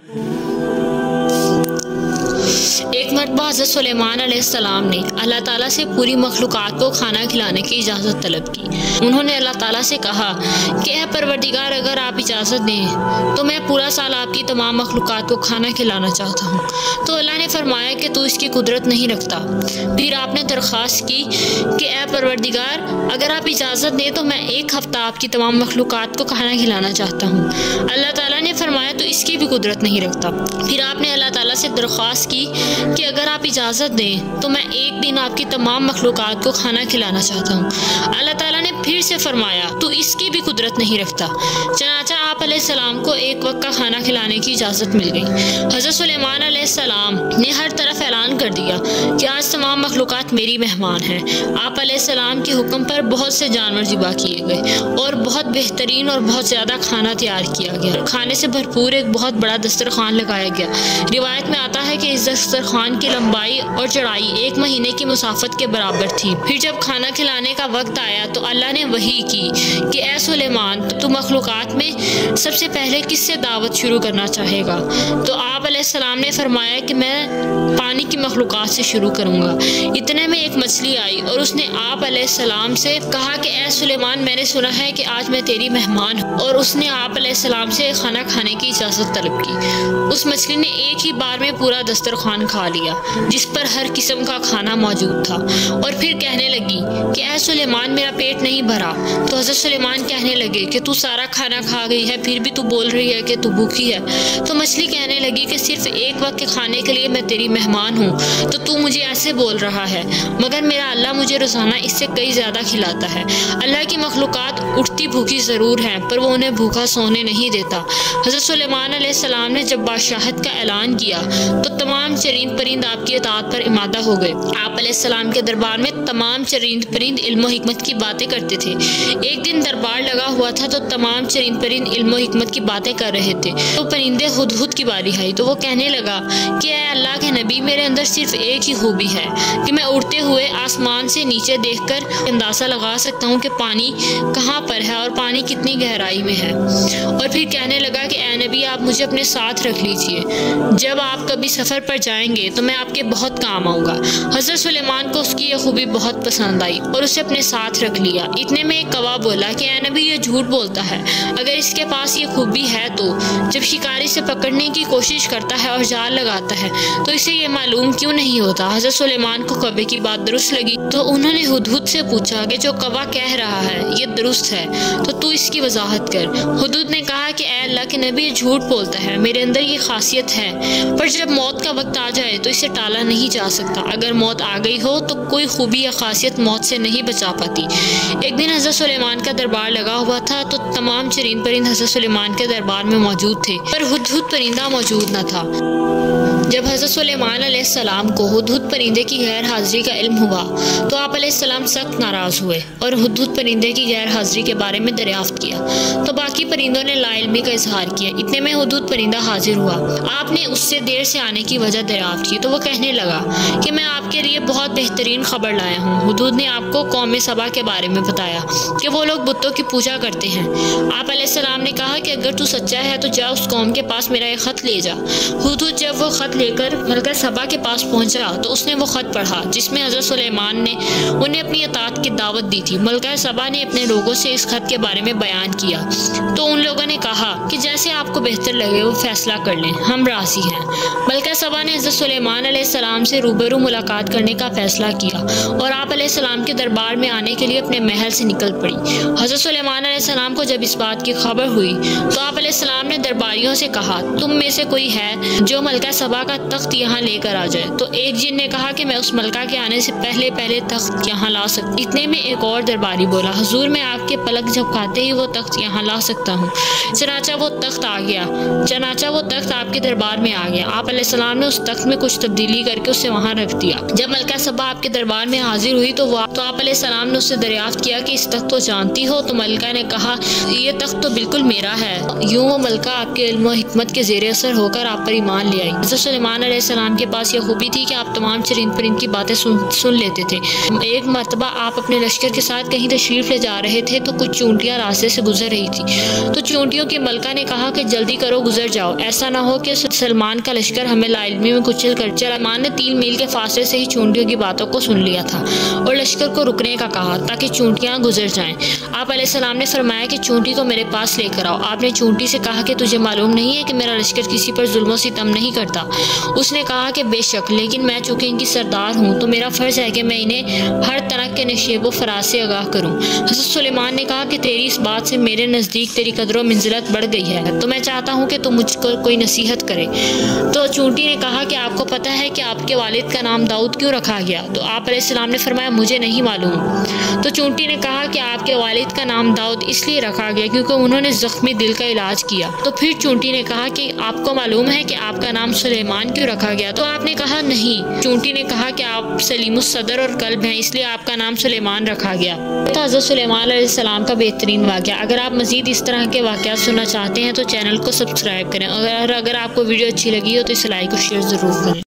एक मरतबा हज़रत सुलेमान अलैहिस्सलाम ने अल्लाह ताला से पूरी मखलूक़ात को खाना खिलाने की इजाज़त तलब की। उन्होंने अल्लाह ताला से कहा कि ऐ परवरदिगार, अगर आप इजाज़त दें तो मैं पूरा साल आपकी तमाम मखलूक़ात को खाना खिलाना चाहता हूँ। तो अल्लाह ने फरमाया कि तू इसकी कुदरत नहीं रखता। फिर आपने दरख्वास्त की कि ऐ परवरदिगार, अगर आप इजाज़त दें तो मैं एक हफ़्ता आपकी तमाम मखलूक़ात को खाना खिलाना चाहता हूँ। अल्लाह ताला ने फरमाया तो इसकी भी कुदरत नहीं रखता। फिर आपने अल्लाह ताला से दरख्वास्त की कि अगर आप इजाज़त दें तो मैं एक दिन आपकी तमाम मखलूक़ात को खाना खिलाना चाहता हूँ। अल्लाह ताला ने फिर से फरमाया तो इसकी भी कुदरत नहीं रखता। चनाचा आप अलैहिस्सलाम को एक वक्त का खाना खिलाने की इजाज़त मिल गई। हज़रत सुलेमान अलैहिस्सलाम ने हर तरफ ऐलान कर दिया कि आज तमाम मखलूक़ात मेरी मेहमान हैं। आप अलैहिस्सलाम के हुक्म पर बहुत से जानवर ज़िबा किए गए और बहुत बेहतरीन और बहुत ज़्यादा खाना तैयार किया गया। खाने से भरपूर एक बहुत बड़ा दस्तरखान लगाया गया। रिवायत में आता है कि इस दस्तरखान की लंबाई और चौड़ाई 1 महीने की मुसाफत के बराबर थी। फिर जब खाना खिलाने का वक्त आया तो अल्लाह ने वही की कि ए सुलेमान, तू मखलूक़ात में सबसे पहले किससे दावत शुरू करना चाहेगा? तो आप अलैहिस्सलाम ने फरमाया कि मैं पानी की मखलूक़ात से शुरू करूँगा। इतने में एक मछली आई और उसने आप अलैहिस्सलाम से कहा कि ए सुलेमान, मैंने सुना है कि आज मैं तेरी मेहमान हूँ। और उसने आप अलैहिस्सलाम से खाना खाने की इजाज़त तलब की। उस मछली ने एक ही बार में पूरा दस्तरखान खा लिया जिस पर हर किस्म का खाना मौजूद था और फिर कहने लगी कि ए सुलेमान, मेरा पेट नहीं भरा। तो हज़रत सुलेमान कहने लगे कि तू सारा खाना खा गई है, फिर भी तू बोल रही है कि तू भूखी है। तो मछली कहने लगी कि सिर्फ एक वक्त के खाने के लिए मैं तेरी मेहमान हूँ तो तू मुझे ऐसे बोल रहा है, मगर मेरा अल्लाह मुझे रोज़ाना इससे कई ज़्यादा खिलाता है। अल्लाह की मखलूक़ात उठती भूखी ज़रूर हैं पर वो उन्हें भूखा सोने नहीं देता। हज़रत सुलेमान अलैहिस्सलाम ने जब बादशाहत का ऐलान किया तो तमाम चरिंद परिंद आपकी इताअत पर इमादा हो गए। आप अलैहिस्सलाम के दरबार में तमाम चरिंद परिंद इल्म हिकमत की बातें करते थे। एक दिन दरबार लगा हुआ था तो तमाम चरिंद परिंद इल्म हिकमत की बातें कर रहे थे। तो परिंदे हुदहुद की बारी आई तो वो कहने लगा कि ऐ अल्लाह के नबी, मेरे अंदर सिर्फ एक ही खूबी है कि मैं उड़ते हुए आसमान से नीचे देखकर अंदाज़ा लगा सकता हूँ कि पानी कहाँ पर है और पानी कितनी गहराई में है। और फिर कहने लगा कि ऐ नबी, आप मुझे अपने साथ रख लीजिए। जब आप कभी सफ़र पर जाएंगे तो मैं आपके बहुत काम आऊँगा। हज़रत सुलेमान को उसकी यह खूबी बहुत पसंद आई और उसे अपने साथ रख लिया। इतने में एक कौवा बोला कि ऐ नबी, ये झूठ बोलता है। अगर इसके पास ये खूबी है तो जब शिकारी से पकड़ने की कोशिश करता है और जाल लगाता है तो इसे ये मालूम क्यों नहीं होता? हज़रत सुलेमान को कौवे की बात दुरुस्त लगी तो उन्होंने हुदहुद से पूछा कि जो कौवा कह रहा है ये दुरुस्त है तो तू इसकी वजाहत कर। हुदहुद ने कहा कि ऐ अल्लाह के नबी, ये झूठ बोलता है, मेरे अंदर ये खासियत है, पर जब मौत का वक्त आ जाए तो इसे टाला नहीं जा सकता। अगर मौत आ गई हो तो कोई खूबी या खासियत मौत से नहीं बचा पाती। एक दिन हज़रत सुलेमान का दरबार लगा हुआ था तो तमाम चरिंद परिंद हज़रत सुलेमान के दरबार में मौजूद थे पर हुदहुद परिंदा मौजूद न था। जब हज़रत सुलेमान अलैहिस्सलाम को हुदहुद परिंदे की गैर हाजिरी का इल्म हुआ तो आप अलैहिस्सलाम सख्त नाराज़ हुए और हुदहुद परिंदे की गैर हाजिरी के बारे में दरियाफ्त किया तो बाकी परिंदों ने लाइल्मी का इजहार किया। इतने में हुदहुद परिंदा हाजिर हुआ। आपने उससे देर से आने की वजह दरियाफ्त की तो वो कहने लगा कि मैं आपके लिए बहुत बेहतरीन खबर लाया हूँ। हुदहुद ने आपको कौम सबा के बारे में बताया कि वो लोग बुतों की पूजा करते हैं। आप अलैहिस्सलाम ने कहा कि अगर तू सच्चा है तो जा उस कौम के पास मेरा एक ख़त ले जा। हुदहुद जब वो ख़त लेकर मलका सबा के पास पहुंचा तो उसने वो ख़त पढ़ा जिसमें हज़रत सुलेमान ने उन्हें अपनी इताअत की दावत दी थी। मलका सबा ने अपने लोगों से इस ख़त के बारे में बयान किया तो उन लोगों ने कहा कि जैसे आपको बेहतर लगे वो फैसला कर लें, हम राज़ी हैं। मलका सबा ने हज़रत सुलेमान अलैहिस्सलाम से रूबरू मुलाकात करने का फ़ैसला किया और आप अलैहिस्सलाम के दरबार में आने के लिए अपने महल से निकल पड़ी। हज़रत सुलेमान अलैहिस्सलाम को जब इस बात की खबर हुई तो आप अलैहिस्सलाम ने दरबारियों से कहा, तुम में से कोई है जो मलका सबा का तख्त यहाँ लेकर आ जाए। तो एक जिन ने कहा कि मैं उस मलका के आने से पहले पहले तख्त यहाँ ला सकती। इतने में एक और दरबारी बोला, हुजूर, मैं आपके पलक झपकाते ही वो तख्त यहाँ ला सकता हूँ। चनाचा वो तख्त आपके दरबार में आ गया। आप अलैहिस्सलाम ने उस तख्त में कुछ तब्दीली करके उसे वहाँ रख दिया। जब मलका सबा आपके दरबार में हाजिर हुई तो आप अलैहिस्सलाम ने उससे दरियाफ्त किया कि इस तख्त को जानती हो? तो मलका ने कहा, ये तख्त तो बिल्कुल मेरा है। यूँ वो मलका आपके इल्म और हिकमत के ज़ेर असर होकर आप पर ईमान ले आई। हज़रत सुलेमान अलैहिस्सलाम के पास यह खूबी थी कि आप तमाम चरिंद परिंद की बातें सुन लेते थे। एक मरतबा आप अपने लश्कर के साथ कहीं तशरीफ़ ले जा रहे थे तो कुछ चूंटियाँ रास्ते से गुजर रही थी। तो चूंटियों की मलका ने कहा कि जल्दी करो, गुजर जाओ, ऐसा ना हो कि सलमान का लश्कर हमें लाइलमी में कुचल कर। सलमान ने 3 मील के फासले से ही चूंटियों की बातों को सुन लिया था और लश्कर को रुकने का कहा ताकि चूंटियां गुजर जाएं। आप अलैहिस्सलाम ने फरमाया कि चूंटी को मेरे पास लेकर आओ। आपने चूंटी से कहा कि तुझे मालूम नहीं है कि मेरा लश्कर किसी पर जुल्म सितम नहीं करता। उसने कहा कि बेशक, लेकिन मैं चूंकि इनकी सरदार हूँ तो मेरा फर्ज है कि मैं इन्हें हर तरह के नशेब व फराज से आगाह करूँ। हज़रत सुलेमान ने कहा कि तेरी इस बात से मेरे नज़दीक तेरी कदर व मंजिलत बढ़ गई है, तो मैं चाहता हूँ कि तुम मुझको कोई नसीहत करे। तो चूंटी ने कहा कि आपको पता है कि आपके वालिद का नाम दाऊद क्यों रखा गया? तो आप अलैहिस्सलाम ने फरमाया मुझे नहीं मालूम। तो चूंटी ने कहा कि आपके वालिद का नाम दाऊद इसलिए रखा गया क्योंकि उन्होंने जख्मी दिल का इलाज किया। तो फिर चूंटी ने कहा कि आपको मालूम है कि आपका नाम सुलेमान क्यों रखा गया? तो आपने कहा नहीं। चूंटी ने कहा कि आप सलीमुस सदर और कल्ब हैं, इसलिए आपका नाम सुलेमान रखा गया। तो हज़रत सुलेमान अलैहिस्सलाम का बेहतरीन वाक़या। अगर आप मज़ीद इस तरह के वाक़यात सुनना चाहते हैं तो चैनल को सब्सक्राइब करें और अगर आपको वीडियो अच्छी लगी हो तो इस लाइक और शेयर ज़रूर करें।